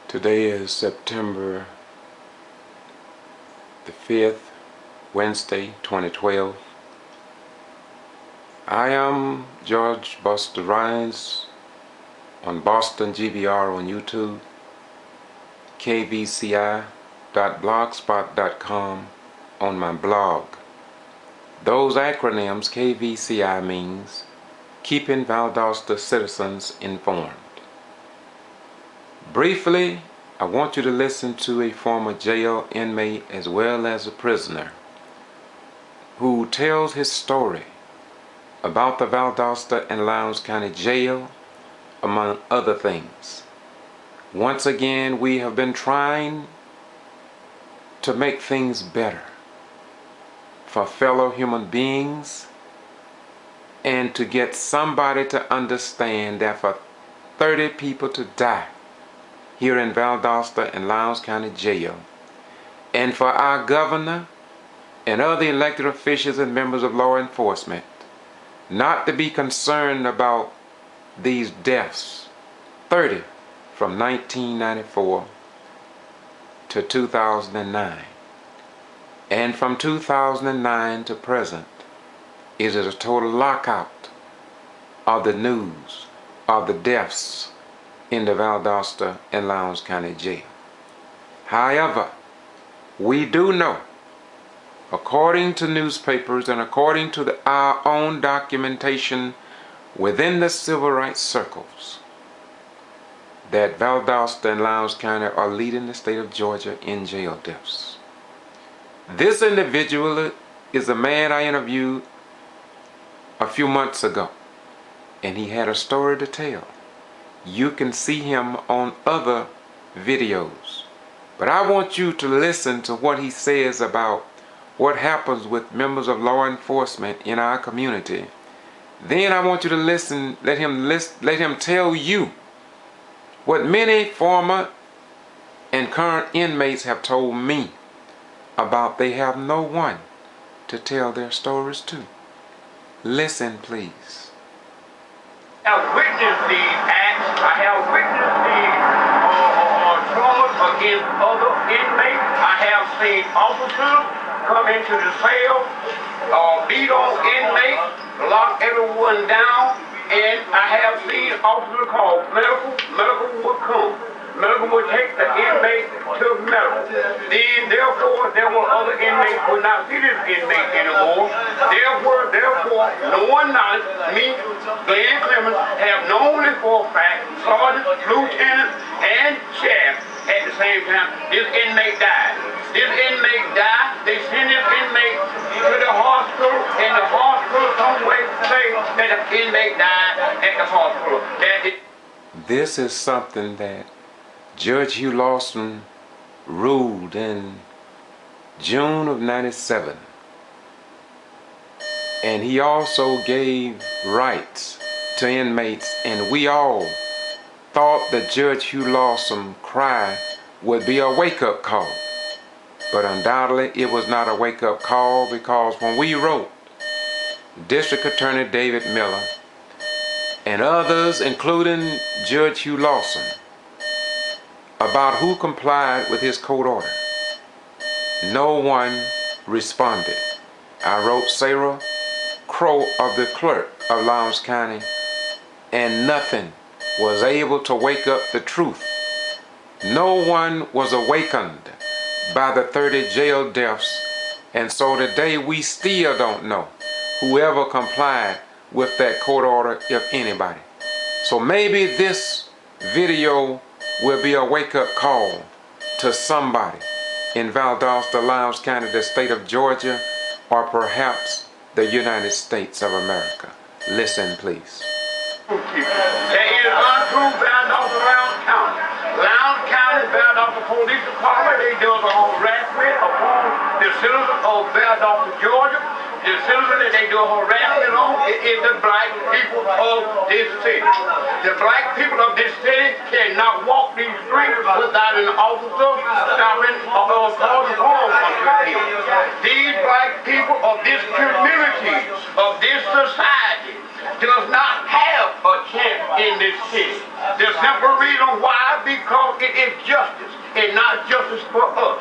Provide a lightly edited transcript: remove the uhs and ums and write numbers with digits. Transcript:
Today is September the 5th, Wednesday, 2012. I am George Buster Rhynes on Boston G.B.R. on YouTube, kvci.blogspot.com on my blog. Those acronyms, KVCI, means Keeping Valdosta Citizens Informed. Briefly, I want you to listen to a former jail inmate as well as a prisoner who tells his story about the Valdosta and Lowndes County Jail, among other things. Once again, we have been trying to make things better for fellow human beings and to get somebody to understand that for 30 people to die here in Valdosta and Lowndes County Jail, and for our governor and other elected officials and members of law enforcement not to be concerned about these deaths, 30 from 1994 to 2009, and from 2009 to present, it is a total lockout of the news of the deaths in the Valdosta and Lowndes County Jail. However, we do know, according to newspapers and according to our own documentation within the civil rights circles, that Valdosta and Lowndes County are leading the state of Georgia in jail deaths. This individual is a man I interviewed a few months ago, and he had a story to tell. You can see him on other videos, but I want you to listen to what he says about what happens with members of law enforcement in our community. Then I want you to listen, let him tell you what many former and current inmates have told me about they have no one to tell their stories to. Listen, please. I have witnessed these acts. I have witnessed these charges against other inmates. I have seen officers come into the cell, beat on inmates, lock everyone down, and I have seen officers called medical would come. Medical would take the inmate to medical. Then, therefore, there were other inmates who would not see this inmate anymore. Therefore, knowing knowledge, me, Glenn Clemens, have known it for a fact, sergeant, lieutenant, and sheriff at the same time, this inmate died. This inmate died. They sent this inmate to the hospital, and the hospital some way say that the inmate died at the hospital. This is something that Judge Hugh Lawson ruled in June of '97. And he also gave rights to inmates, and we all thought that Judge Hugh Lawson's cry would be a wake-up call. But undoubtedly it was not a wake-up call, because when we wrote District Attorney David Miller and others, including Judge Hugh Lawson, about who complied with his court order, no one responded. I wrote Sarah Crow of the clerk of Lowndes County, and nothing was able to wake up the truth. No one was awakened by the 30 jail deaths, and so today we still don't know whoever complied with that court order, if anybody. So maybe this video will be a wake-up call to somebody in Valdosta, Lowndes County, the state of Georgia, or perhaps the United States of America. Listen, please. There is untrue Valdosta, Lowndes County. Lowndes County, Valdosta Police Department, they do the harassment upon the citizens of Valdosta, Georgia. The citizens that they do harassment on is the black people of this city. The black people of this city cannot walk these streets without an officer stopping or causing harm unto them. These black people of this community, of this society, does not have a chance in this city. The simple reason why, because it is justice, and not justice for us.